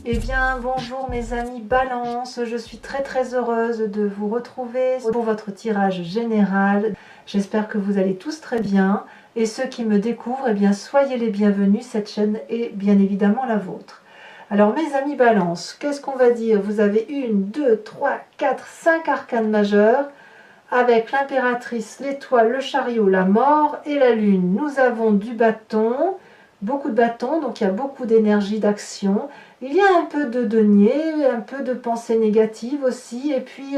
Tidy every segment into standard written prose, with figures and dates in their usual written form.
Eh bien, bonjour mes amis Balance, je suis très heureuse de vous retrouver pour votre tirage général. J'espère que vous allez tous très bien et ceux qui me découvrent, eh bien, soyez les bienvenus, cette chaîne est bien évidemment la vôtre. Alors mes amis Balance, qu'est-ce qu'on va dire? Vous avez 1, 2, 3, 4, 5 arcanes majeurs avec l'impératrice, l'étoile, le chariot, la mort et la lune. Nous avons du bâton, beaucoup de bâtons, donc il y a beaucoup d'énergie d'action. Il y a un peu de denier, un peu de pensée négative aussi, et puis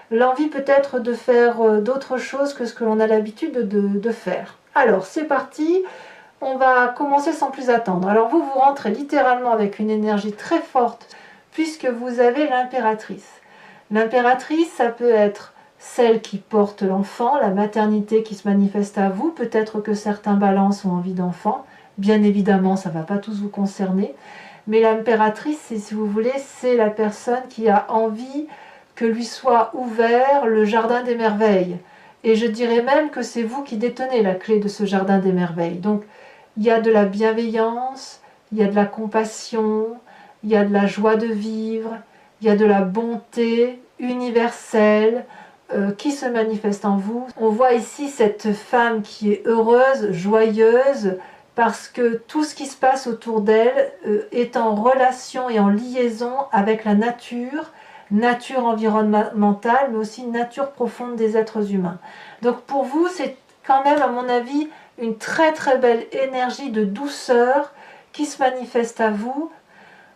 l'envie peut-être de faire d'autres choses que ce que l'on a l'habitude de faire. Alors c'est parti, on va commencer sans plus attendre. Alors vous rentrez littéralement avec une énergie très forte puisque vous avez l'impératrice. L'impératrice, ça peut être celle qui porte l'enfant, la maternité qui se manifeste à vous. Peut-être que certains balances ont envie d'enfant. Bien évidemment, ça ne va pas tous vous concerner. Mais l'impératrice, si vous voulez, c'est la personne qui a envie que lui soit ouvert le jardin des merveilles. Et je dirais même que c'est vous qui détenez la clé de ce jardin des merveilles. Donc, il y a de la bienveillance, il y a de la compassion, il y a de la joie de vivre, il y a de la bonté universelle qui se manifeste en vous. On voit ici cette femme qui est heureuse, joyeuse, parce que tout ce qui se passe autour d'elle est en relation et en liaison avec la nature environnementale, mais aussi nature profonde des êtres humains. Donc pour vous, c'est quand même, à mon avis, une très belle énergie de douceur qui se manifeste à vous.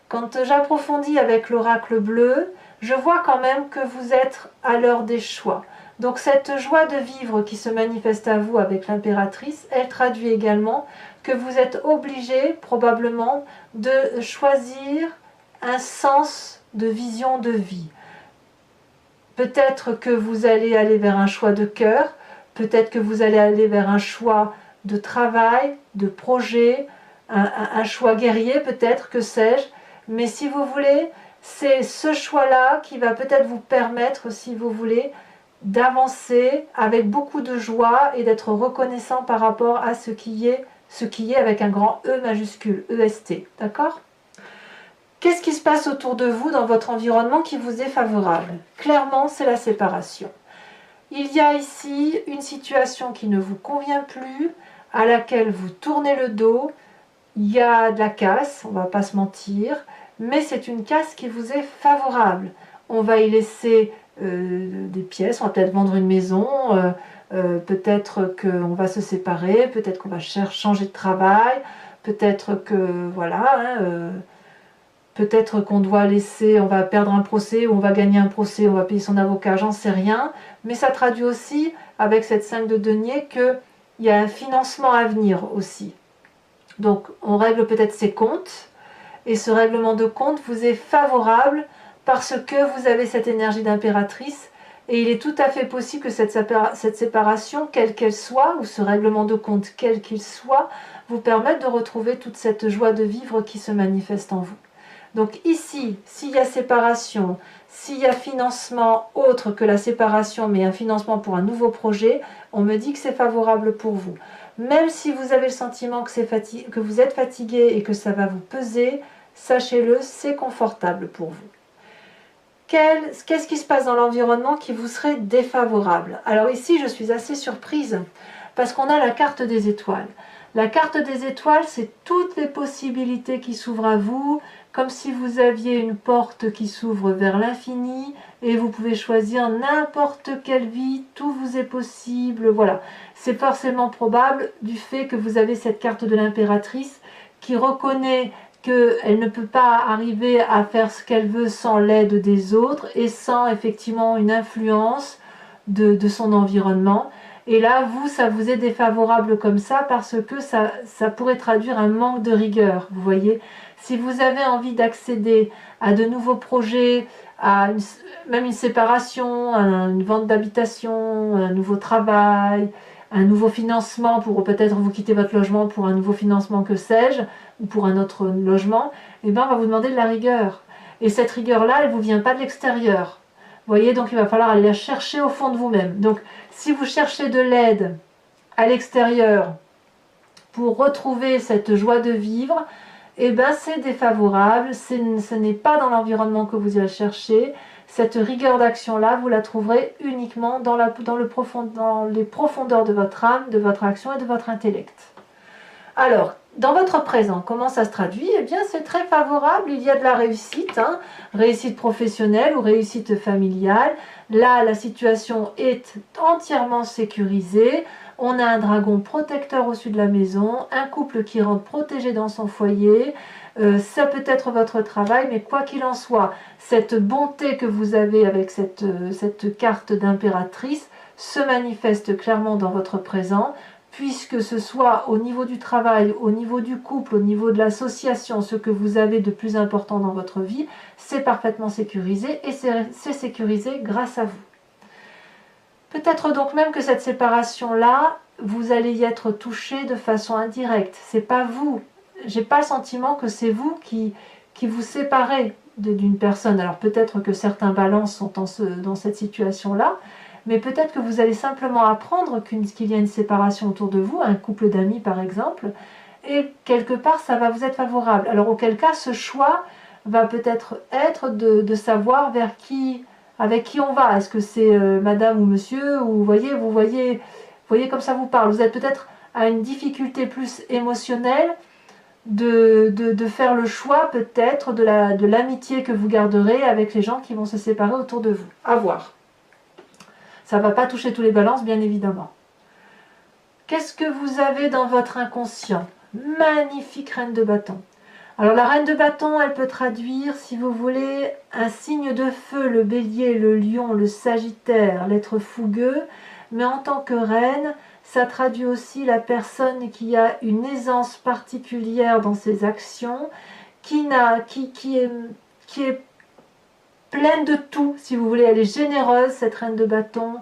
Quand j'approfondis avec l'oracle bleu, je vois quand même que vous êtes à l'heure des choix. Donc cette joie de vivre qui se manifeste à vous avec l'impératrice, elle traduit également que vous êtes obligé probablement de choisir un sens de vision de vie. Peut-être que vous allez aller vers un choix de cœur, peut-être que vous allez aller vers un choix de travail, de projet, un choix guerrier peut-être, que sais-je. Mais si vous voulez, c'est ce choix-là qui va peut-être vous permettre, si vous voulez, d'avancer avec beaucoup de joie et d'être reconnaissant par rapport à ce qui est avec un grand E majuscule, EST, d'accord? Qu'est-ce qui se passe autour de vous dans votre environnement qui vous est favorable? Clairement, c'est la séparation. Il y a ici une situation qui ne vous convient plus, à laquelle vous tournez le dos. Il y a de la casse, on ne va pas se mentir, mais c'est une casse qui vous est favorable. On va y laisser des pièces, on va peut-être vendre une maison, peut-être qu'on va se séparer, peut-être qu'on va changer de travail, peut-être que voilà, peut-être qu'on doit laisser, on va perdre un procès ou on va gagner un procès, on va payer son avocat, j'en sais rien. Mais ça traduit aussi, avec cette 5 de denier, qu'il y a un financement à venir aussi. Donc on règle peut-être ses comptes, et ce règlement de compte vous est favorable parce que vous avez cette énergie d'impératrice, et il est tout à fait possible que cette séparation, quelle qu'elle soit, ou ce règlement de compte quel qu'il soit, vous permette de retrouver toute cette joie de vivre qui se manifeste en vous. Donc ici, s'il y a séparation, s'il y a financement autre que la séparation, mais un financement pour un nouveau projet, on me dit que c'est favorable pour vous. Même si vous avez le sentiment que vous êtes fatigué et que ça va vous peser, sachez-le, c'est confortable pour vous. Qu'est-ce qui se passe dans l'environnement qui vous serait défavorable? Alors ici, je suis assez surprise parce qu'on a la carte des étoiles. La carte des étoiles, c'est toutes les possibilités qui s'ouvrent à vous, comme si vous aviez une porte qui s'ouvre vers l'infini et vous pouvez choisir n'importe quelle vie, tout vous est possible, voilà. C'est forcément probable du fait que vous avez cette carte de l'impératrice qui reconnaît qu'elle ne peut pas arriver à faire ce qu'elle veut sans l'aide des autres et sans effectivement une influence de son environnement. Et là, vous, ça vous est défavorable comme ça parce que ça pourrait traduire un manque de rigueur, vous voyez. Si vous avez envie d'accéder à de nouveaux projets, même une séparation, une vente d'habitation, un nouveau travail, un nouveau financement pour peut-être vous quitter votre logement pour un nouveau financement, que sais-je, ou pour un autre logement, eh bien, on va vous demander de la rigueur. Et cette rigueur-là, elle ne vous vient pas de l'extérieur. Vous voyez, donc il va falloir aller la chercher au fond de vous-même. Donc, si vous cherchez de l'aide à l'extérieur pour retrouver cette joie de vivre, eh ben c'est défavorable, ce n'est pas dans l'environnement que vous irez chercher. Cette rigueur d'action-là, vous la trouverez uniquement dans les profondeurs de votre âme, de votre action et de votre intellect. Alors, dans votre présent, comment ça se traduit? Eh bien, c'est très favorable, il y a de la réussite, hein, réussite professionnelle ou réussite familiale. Là, la situation est entièrement sécurisée. On a un dragon protecteur au-dessus de la maison, un couple qui rentre protégé dans son foyer. Ça peut être votre travail, mais quoi qu'il en soit, cette bonté que vous avez avec cette carte d'impératrice se manifeste clairement dans votre présent, puisque ce soit au niveau du travail, au niveau du couple, au niveau de l'association, ce que vous avez de plus important dans votre vie, c'est parfaitement sécurisé et c'est sécurisé grâce à vous. Peut-être donc même que cette séparation-là, vous allez y être touché de façon indirecte. C'est pas vous. J'ai pas le sentiment que c'est vous qui vous séparez d'une personne. Alors peut-être que certains balances sont dans cette situation-là, mais peut-être que vous allez simplement apprendre qu'il y a une séparation autour de vous, un couple d'amis par exemple, et quelque part ça va vous être favorable. Alors auquel cas ce choix va peut-être être de savoir avec qui on va. Est-ce que c'est madame ou monsieur, ou vous voyez comme ça vous parle. Vous êtes peut-être à une difficulté plus émotionnelle de faire le choix peut-être de l'amitié que vous garderez avec les gens qui vont se séparer autour de vous. À voir. Ça ne va pas toucher tous les balances, bien évidemment. Qu'est-ce que vous avez dans votre inconscient? Magnifique reine de bâton. Alors la reine de bâton, elle peut traduire, si vous voulez, un signe de feu, le bélier, le lion, le sagittaire, l'être fougueux. Mais en tant que reine, ça traduit aussi la personne qui a une aisance particulière dans ses actions, qui est pleine de tout, si vous voulez. Elle est généreuse, cette reine de bâton.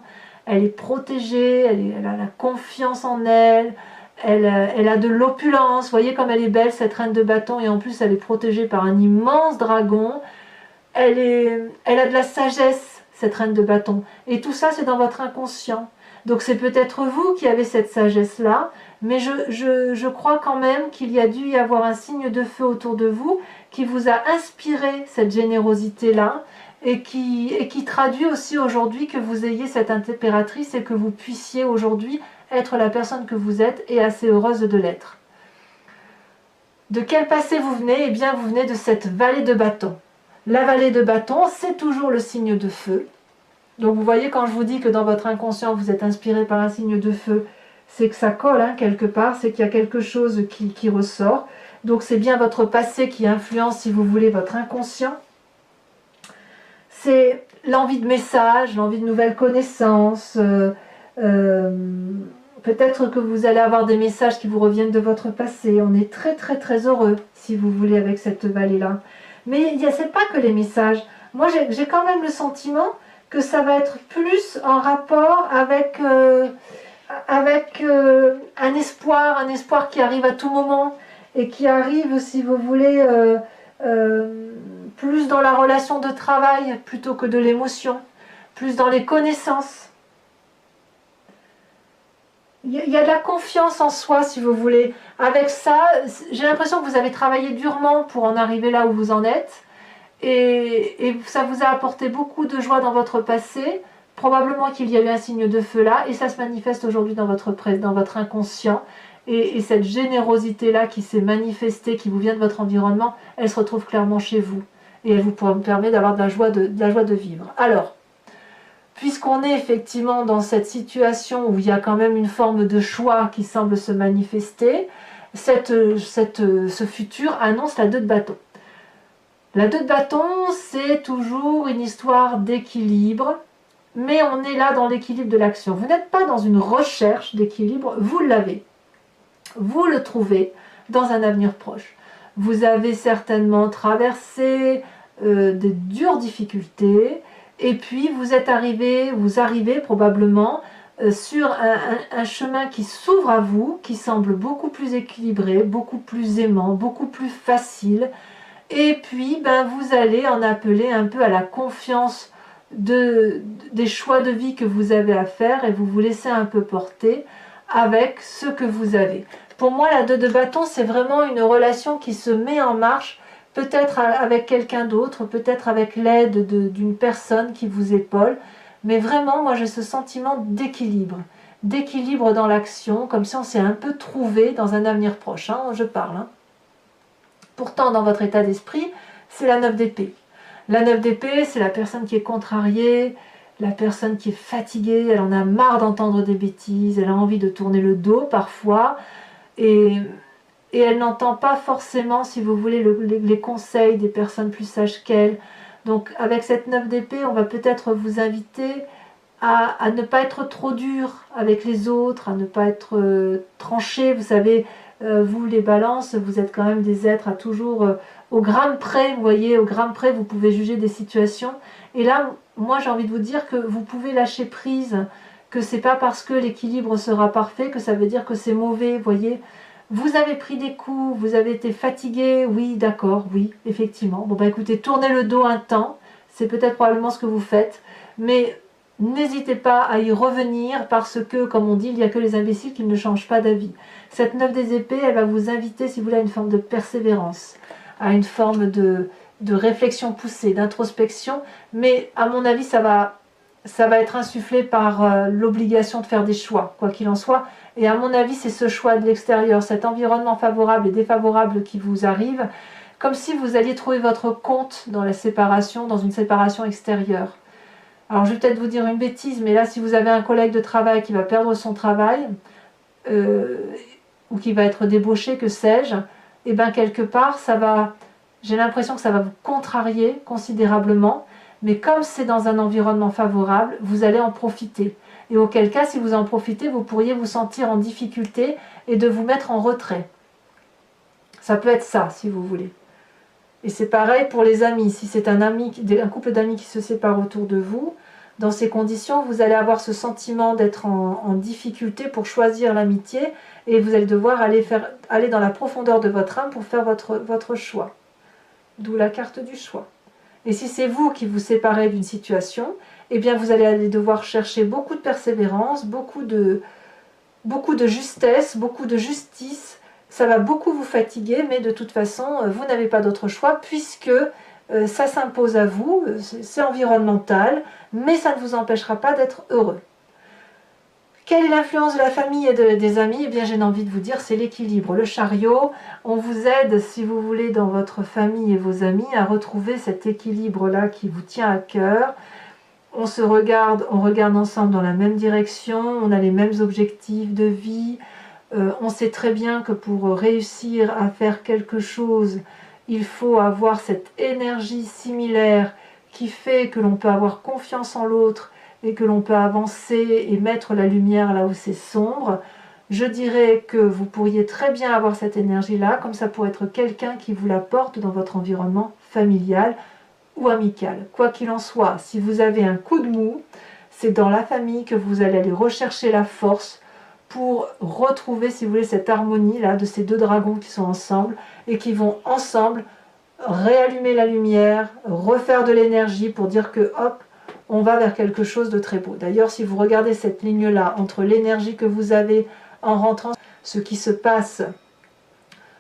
Elle est protégée, elle a la confiance en elle. Elle a de l'opulence. Vous voyez comme elle est belle, cette reine de bâton. Et en plus, elle est protégée par un immense dragon. Elle a de la sagesse, cette reine de bâton. Et tout ça, c'est dans votre inconscient. Donc c'est peut-être vous qui avez cette sagesse-là, mais je crois quand même qu'il y a dû y avoir un signe de feu autour de vous qui vous a inspiré cette générosité-là et qui traduit aussi aujourd'hui que vous ayez cette impératrice et que vous puissiez aujourd'hui être la personne que vous êtes et assez heureuse de l'être. De quel passé vous venez? Eh bien, vous venez de cette vallée de bâton. La vallée de bâton, c'est toujours le signe de feu. Donc vous voyez, quand je vous dis que dans votre inconscient vous êtes inspiré par un signe de feu, c'est que ça colle quelque part, c'est qu'il y a quelque chose qui ressort. Donc c'est bien votre passé qui influence, si vous voulez, votre inconscient. C'est l'envie de messages, l'envie de nouvelles connaissances. Peut-être que vous allez avoir des messages qui vous reviennent de votre passé. On est très très très heureux, si vous voulez, avec cette vallée-là. Mais c'est pas que les messages. Moi j'ai quand même le sentiment que ça va être plus en rapport avec un espoir qui arrive à tout moment et qui arrive, si vous voulez, plus dans la relation de travail plutôt que de l'émotion, plus dans les connaissances. Il y a de la confiance en soi, si vous voulez. Avec ça, j'ai l'impression que vous avez travaillé durement pour en arriver là où vous en êtes. Et ça vous a apporté beaucoup de joie dans votre passé. Probablement qu'il y a eu un signe de feu là, et ça se manifeste aujourd'hui dans votre inconscient. Et cette générosité-là qui s'est manifestée, qui vous vient de votre environnement, elle se retrouve clairement chez vous. Et elle vous permet d'avoir de la joie de vivre. Alors, puisqu'on est effectivement dans cette situation où il y a quand même une forme de choix qui semble se manifester, ce futur annonce la 2 de bâton. La 2 de bâton, c'est toujours une histoire d'équilibre, mais on est là dans l'équilibre de l'action. Vous n'êtes pas dans une recherche d'équilibre, vous l'avez. Vous le trouvez dans un avenir proche. Vous avez certainement traversé de dures difficultés, et puis vous arrivez probablement sur un chemin qui s'ouvre à vous, qui semble beaucoup plus équilibré, beaucoup plus aimant, beaucoup plus facile. Et puis, vous allez en appeler un peu à la confiance des choix de vie que vous avez à faire et vous vous laissez un peu porter avec ce que vous avez. Pour moi, la 2 de bâton, c'est vraiment une relation qui se met en marche, peut-être avec quelqu'un d'autre, peut-être avec l'aide d'une personne qui vous épaule. Mais vraiment, moi, j'ai ce sentiment d'équilibre dans l'action, comme si on s'est un peu trouvé dans un avenir proche, hein, je parle. Hein. Pourtant, dans votre état d'esprit, c'est la 9 d'épée. La 9 d'épée, c'est la personne qui est contrariée, la personne qui est fatiguée, elle en a marre d'entendre des bêtises, elle a envie de tourner le dos parfois, et elle n'entend pas forcément, si vous voulez, les conseils des personnes plus sages qu'elle. Donc avec cette 9 d'épée, on va peut-être vous inviter à ne pas être trop dur avec les autres, à ne pas être tranché. Vous savez, vous les balances, vous êtes quand même des êtres à toujours au gramme près, vous voyez, au gramme près, vous pouvez juger des situations. Et là, moi j'ai envie de vous dire que vous pouvez lâcher prise, que c'est pas parce que l'équilibre sera parfait que ça veut dire que c'est mauvais, vous voyez. Vous avez pris des coups, vous avez été fatigué, oui, d'accord, oui, effectivement. Bon, bah écoutez, tournez le dos un temps, c'est peut-être probablement ce que vous faites, mais n'hésitez pas à y revenir parce que, comme on dit, il n'y a que les imbéciles qui ne changent pas d'avis. Cette 9 des épées, elle va vous inviter, si vous voulez, à une forme de persévérance, à une forme de réflexion poussée, d'introspection, mais à mon avis, ça va être insufflé par l'obligation de faire des choix, quoi qu'il en soit. Et à mon avis, c'est ce choix de l'extérieur, cet environnement favorable et défavorable qui vous arrive, comme si vous alliez trouver votre compte dans la séparation, dans une séparation extérieure. Alors je vais peut-être vous dire une bêtise, mais là, si vous avez un collègue de travail qui va perdre son travail, ou qui va être débauché, que sais-je, et bien quelque part, j'ai l'impression que ça va vous contrarier considérablement, mais comme c'est dans un environnement favorable, vous allez en profiter. Et auquel cas, si vous en profitez, vous pourriez vous sentir en difficulté et de vous mettre en retrait. Ça peut être ça, si vous voulez. Et c'est pareil pour les amis. Si c'est un couple d'amis qui se sépare autour de vous, dans ces conditions, vous allez avoir ce sentiment d'être en difficulté pour choisir l'amitié et vous allez devoir aller dans la profondeur de votre âme pour faire votre choix. D'où la carte du choix. Et si c'est vous qui vous séparez d'une situation, eh bien vous allez devoir chercher beaucoup de persévérance, beaucoup de justesse, beaucoup de justice. Ça va beaucoup vous fatiguer, mais de toute façon, vous n'avez pas d'autre choix puisque ça s'impose à vous, c'est environnemental, mais ça ne vous empêchera pas d'être heureux. Quelle est l'influence de la famille et des amis? Eh bien, j'ai envie de vous dire, c'est l'équilibre. Le chariot, on vous aide, si vous voulez, dans votre famille et vos amis, à retrouver cet équilibre-là qui vous tient à cœur. On regarde ensemble dans la même direction, on a les mêmes objectifs de vie. On sait très bien que pour réussir à faire quelque chose, il faut avoir cette énergie similaire qui fait que l'on peut avoir confiance en l'autre et que l'on peut avancer et mettre la lumière là où c'est sombre. Je dirais que vous pourriez très bien avoir cette énergie-là, comme ça pourrait être quelqu'un qui vous la porte dans votre environnement familial ou amical. Quoi qu'il en soit, si vous avez un coup de mou, c'est dans la famille que vous allez aller rechercher la force pour retrouver, si vous voulez, cette harmonie-là de ces deux dragons qui sont ensemble et qui vont ensemble réallumer la lumière, refaire de l'énergie pour dire que hop, on va vers quelque chose de très beau. D'ailleurs, si vous regardez cette ligne-là, entre l'énergie que vous avez en rentrant, ce qui se passe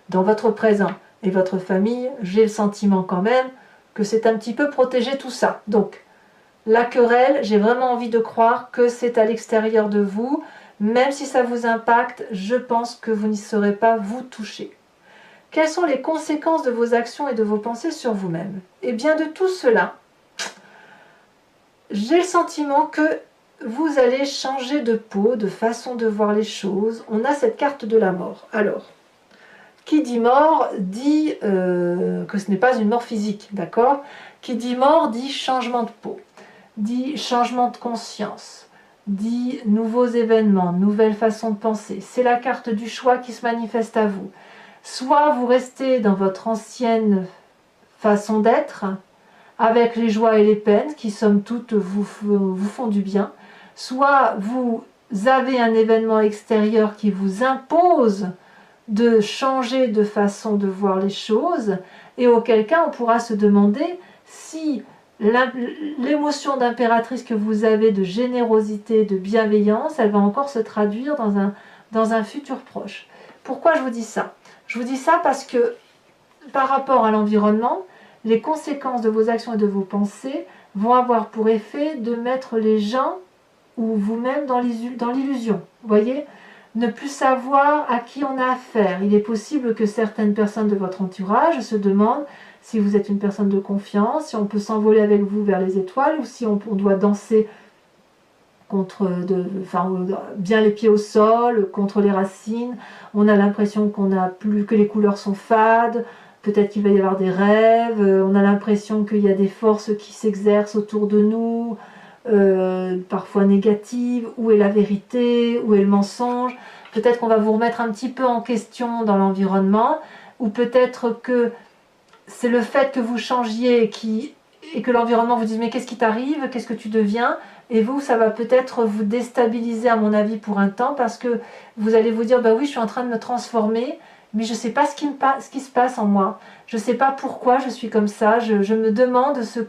dans votre présent et votre famille, j'ai le sentiment quand même que c'est un petit peu protégé tout ça. Donc, la querelle, j'ai vraiment envie de croire que c'est à l'extérieur de vous. Même si ça vous impacte, je pense que vous n'y serez pas vous toucher. Quelles sont les conséquences de vos actions et de vos pensées sur vous-même? Eh bien, de tout cela, j'ai le sentiment que vous allez changer de peau, de façon de voir les choses. On a cette carte de la mort. Alors, qui dit mort dit que ce n'est pas une mort physique, d'accord? Qui dit mort dit changement de peau, dit changement de conscience, dit nouveaux événements, nouvelles façons de penser. C'est la carte du choix qui se manifeste à vous. Soit vous restez dans votre ancienne façon d'être, avec les joies et les peines qui, somme toute, vous font du bien, soit vous avez un événement extérieur qui vous impose de changer de façon de voir les choses, et auquel cas on pourra se demander si l'émotion d'impératrice que vous avez de générosité, de bienveillance, elle va encore se traduire dans un futur proche. Pourquoi je vous dis ça? Je vous dis ça parce que par rapport à l'environnement, les conséquences de vos actions et de vos pensées vont avoir pour effet de mettre les gens ou vous-même dans l'illusion. Vous voyez? Ne plus savoir à qui on a affaire. Il est possible que certaines personnes de votre entourage se demandent si vous êtes une personne de confiance, si on peut s'envoler avec vous vers les étoiles ou si on doit danser bien les pieds au sol, contre les racines. On a l'impression que les couleurs sont fades, peut-être qu'il va y avoir des rêves, on a l'impression qu'il y a des forces qui s'exercent autour de nous, parfois négatives. Où est la vérité? Où est le mensonge? Peut-être qu'on va vous remettre un petit peu en question dans l'environnement, ou peut-être que c'est le fait que vous changiez et que l'environnement vous dise mais qu'est-ce qui t'arrive? Qu'est-ce que tu deviens? Et vous, ça va peut-être vous déstabiliser à mon avis pour un temps, parce que vous allez vous dire bah oui, je suis en train de me transformer, mais je ne sais pas ce qui se passe en moi. Je ne sais pas pourquoi je suis comme ça. Je me demande ce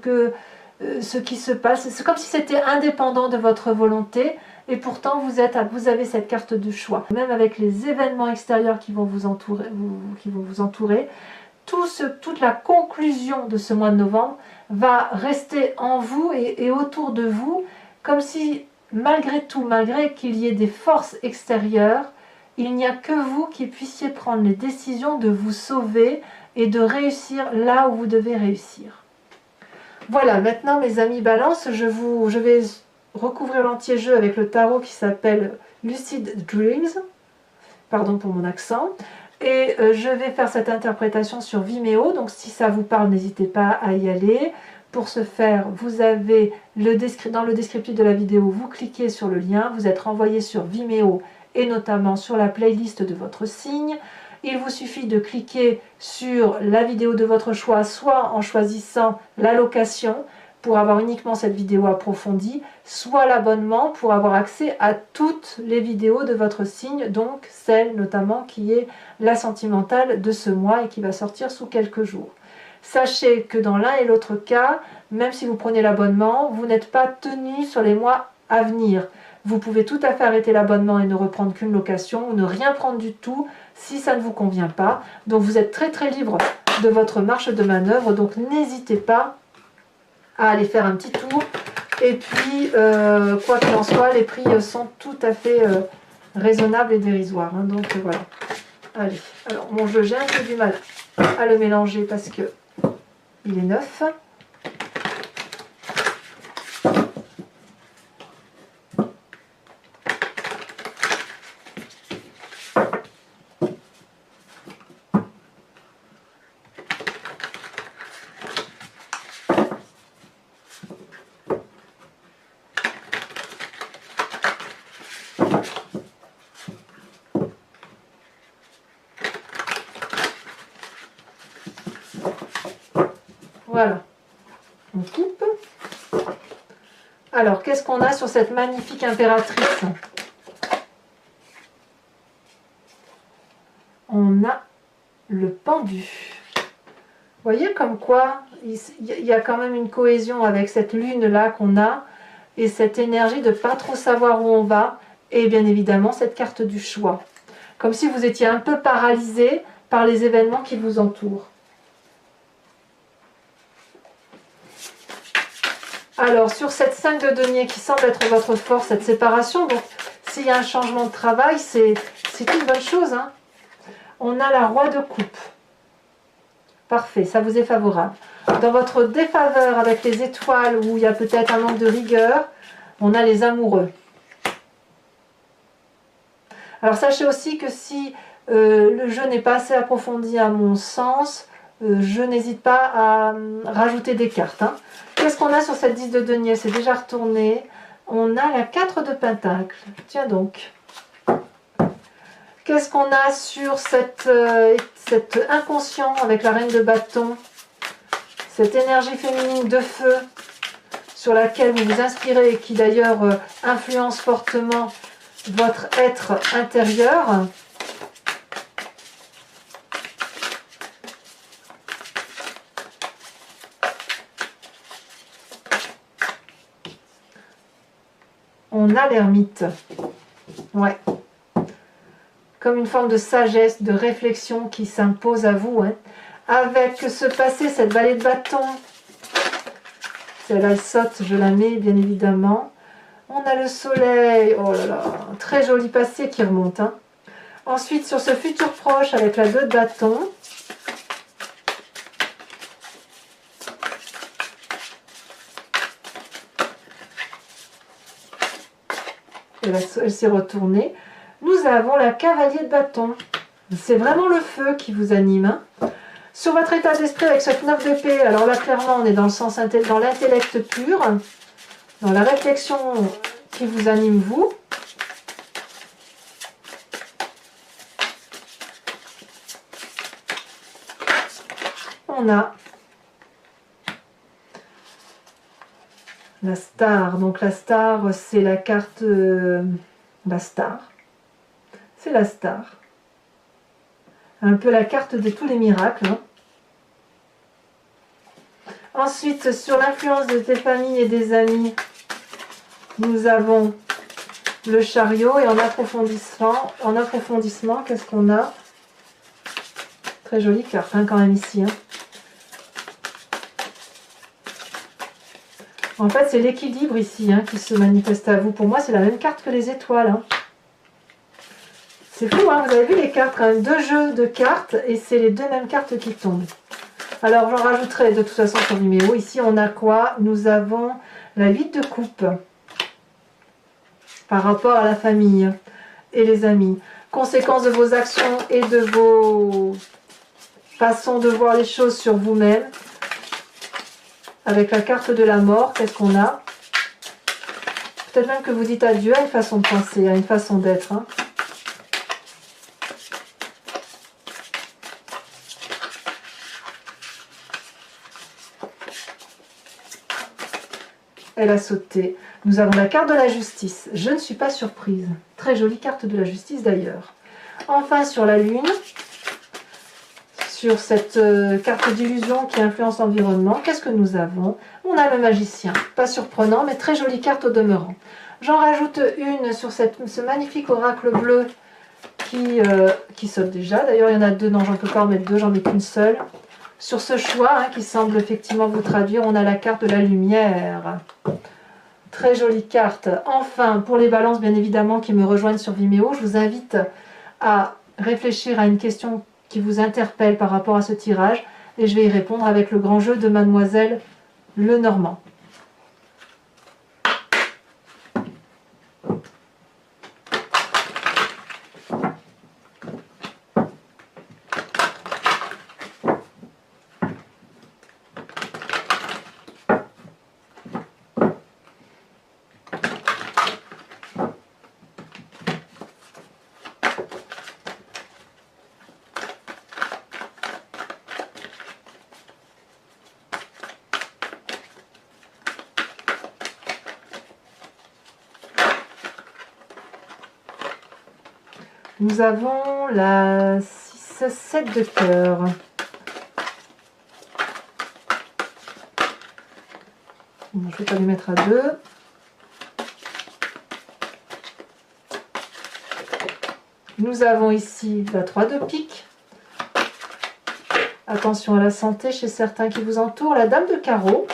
qui se passe. C'est comme si c'était indépendant de votre volonté, et pourtant vous avez cette carte de choix. Même avec les événements extérieurs qui vont vous entourer, toute la conclusion de ce mois de novembre va rester en vous et autour de vous, comme si malgré tout, malgré qu'il y ait des forces extérieures, il n'y a que vous qui puissiez prendre les décisions de vous sauver et de réussir là où vous devez réussir. Voilà, maintenant mes amis Balance, je vais recouvrir l'entier-jeu avec le tarot qui s'appelle Lucid Dreams. Pardon pour mon accent. Et je vais faire cette interprétation sur Vimeo, donc si ça vous parle, n'hésitez pas à y aller. Pour ce faire, vous avez dans le descriptif de la vidéo, vous cliquez sur le lien, vous êtes renvoyé sur Vimeo et notamment sur la playlist de votre signe. Il vous suffit de cliquer sur la vidéo de votre choix, soit en choisissant l'allocation pour avoir uniquement cette vidéo approfondie, soit l'abonnement pour avoir accès à toutes les vidéos de votre signe, donc celle notamment qui est la sentimentale de ce mois et qui va sortir sous quelques jours. Sachez que dans l'un et l'autre cas, même si vous prenez l'abonnement, vous n'êtes pas tenu sur les mois à venir. Vous pouvez tout à fait arrêter l'abonnement et ne reprendre qu'une location, ou ne rien prendre du tout si ça ne vous convient pas. Donc vous êtes très très libre de votre marge de manœuvre, donc n'hésitez pas à aller faire un petit tour. Et puis, quoi qu'il en soit, les prix sont tout à fait raisonnables et dérisoires. Hein, donc voilà. Allez, alors mon jeu, j'ai un peu du mal à le mélanger parce que il est neuf. Voilà, on coupe. Alors, qu'est-ce qu'on a sur cette magnifique impératrice? On a le pendu. Vous voyez comme quoi il y a quand même une cohésion avec cette lune-là qu'on a, et cette énergie de pas trop savoir où on va, et bien évidemment cette carte du choix. Comme si vous étiez un peu paralysé par les événements qui vous entourent. Alors, sur cette 5 de denier qui semble être votre force, cette séparation, donc s'il y a un changement de travail, c'est une bonne chose. Hein. On a la roi de coupe. Parfait, ça vous est favorable. Dans votre défaveur avec les étoiles, où il y a peut-être un manque de rigueur, on a les amoureux. Alors, sachez aussi que si le jeu n'est pas assez approfondi à mon sens, je n'hésite pas à rajouter des cartes. Hein. Qu'est-ce qu'on a sur cette 10 de denier? C'est déjà retourné. On a la 4 de pentacle. Tiens donc. Qu'est-ce qu'on a sur cet inconscient avec la reine de bâton? Cette énergie féminine de feu sur laquelle vous vous inspirez et qui d'ailleurs influence fortement votre être intérieur. On a l'ermite. Ouais. comme une forme de sagesse, de réflexion qui s'impose à vous. Hein. Avec ce passé, cette vallée de bâton, celle-là elle saute, je la mets bien évidemment. On a le soleil, oh là là, un très joli passé qui remonte. Hein. Ensuite, sur ce futur proche, avec la 2 de bâton, elle s'est retournée. Nous avons la cavalier de bâton. C'est vraiment le feu qui vous anime. Hein. Sur votre état d'esprit avec cette 9 d'épée, alors là clairement on est dans le sens dans l'intellect pur, dans la réflexion qui vous anime vous. On a la star. Donc la star, c'est la carte la star. C'est la star. Un peu la carte de tous les miracles. Hein. Ensuite, sur l'influence de tes familles et des amis, nous avons le chariot. Et en approfondissement, qu'est-ce qu'on a? Très jolie carte hein, quand même ici. Hein. En fait, c'est l'équilibre ici hein, qui se manifeste à vous. Pour moi, c'est la même carte que les étoiles. Hein. C'est fou, hein, vous avez vu les cartes, quand même, 2 jeux de cartes et c'est les 2 mêmes cartes qui tombent. Alors, j'en rajouterai de toute façon sur Vimeo. Ici, on a quoi? Nous avons la 8 de coupe par rapport à la famille et les amis. Conséquence de vos actions et de vos façons de voir les choses sur vous-même. Avec la carte de la mort, qu'est-ce qu'on a? Peut-être même que vous dites adieu à une façon de penser, à une façon d'être. Hein. Elle a sauté. Nous avons la carte de la justice. Je ne suis pas surprise. Très jolie carte de la justice d'ailleurs. Enfin, sur la lune, sur cette carte d'illusion qui influence l'environnement, qu'est-ce que nous avons? On a le magicien. Pas surprenant, mais très jolie carte au demeurant. J'en rajoute une sur ce magnifique oracle bleu qui saute déjà. D'ailleurs, il y en a 2. Non, j'en peux pas en mettre 2, j'en mets qu'une seule. Sur ce choix hein, qui semble effectivement vous traduire, on a la carte de la lumière. Très jolie carte. Enfin, pour les balances, bien évidemment, qui me rejoignent sur Vimeo, je vous invite à réfléchir à une question qui vous interpelle par rapport à ce tirage. Et je vais y répondre avec le grand jeu de Mademoiselle Lenormand. Nous avons la 6-7 de cœur. Je ne vais pas lui mettre à 2. Nous avons ici la 3 de pique. Attention à la santé chez certains qui vous entourent. La dame de carreau.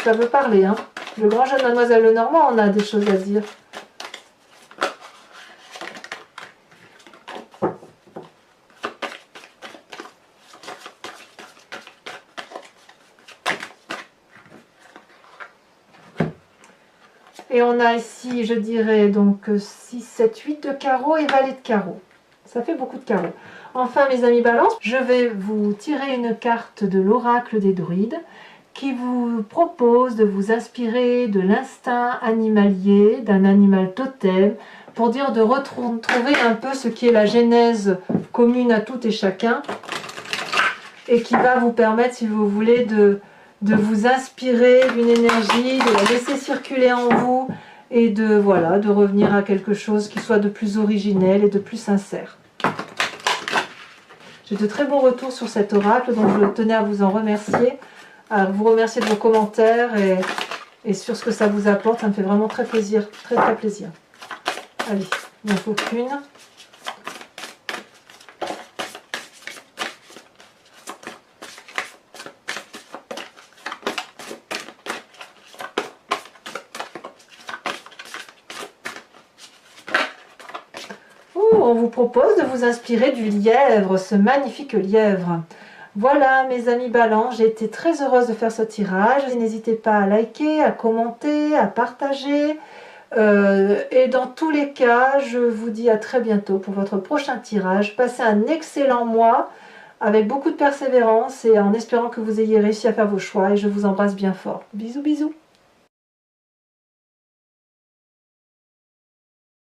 Ça veut parler, hein. Le grand jeu de Mademoiselle Lenormand, on a des choses à dire. Et on a ici, je dirais, donc 6, 7, 8 de carreau et valet de carreau. Ça fait beaucoup de carreaux. Enfin, mes amis balance, je vais vous tirer une carte de l'oracle des druides qui vous propose de vous inspirer de l'instinct animalier, d'un animal totem, pour dire de retrouver un peu ce qui est la genèse commune à tout et chacun, et qui va vous permettre, si vous voulez, de vous inspirer d'une énergie, de la laisser circuler en vous, et de revenir à quelque chose qui soit de plus originel et de plus sincère. J'ai de très bons retours sur cet oracle, donc je tenais à vous en remercier. à vous remercier de vos commentaires et sur ce que ça vous apporte. Ça me fait vraiment très plaisir, très très plaisir. Allez, il n'en faut qu'une. On vous propose de vous inspirer du lièvre, ce magnifique lièvre. Voilà mes amis Balance, j'ai été très heureuse de faire ce tirage. N'hésitez pas à liker, à commenter, à partager. Et dans tous les cas, je vous dis à très bientôt pour votre prochain tirage. Passez un excellent mois avec beaucoup de persévérance et en espérant que vous ayez réussi à faire vos choix. Et je vous embrasse bien fort. Bisous bisous.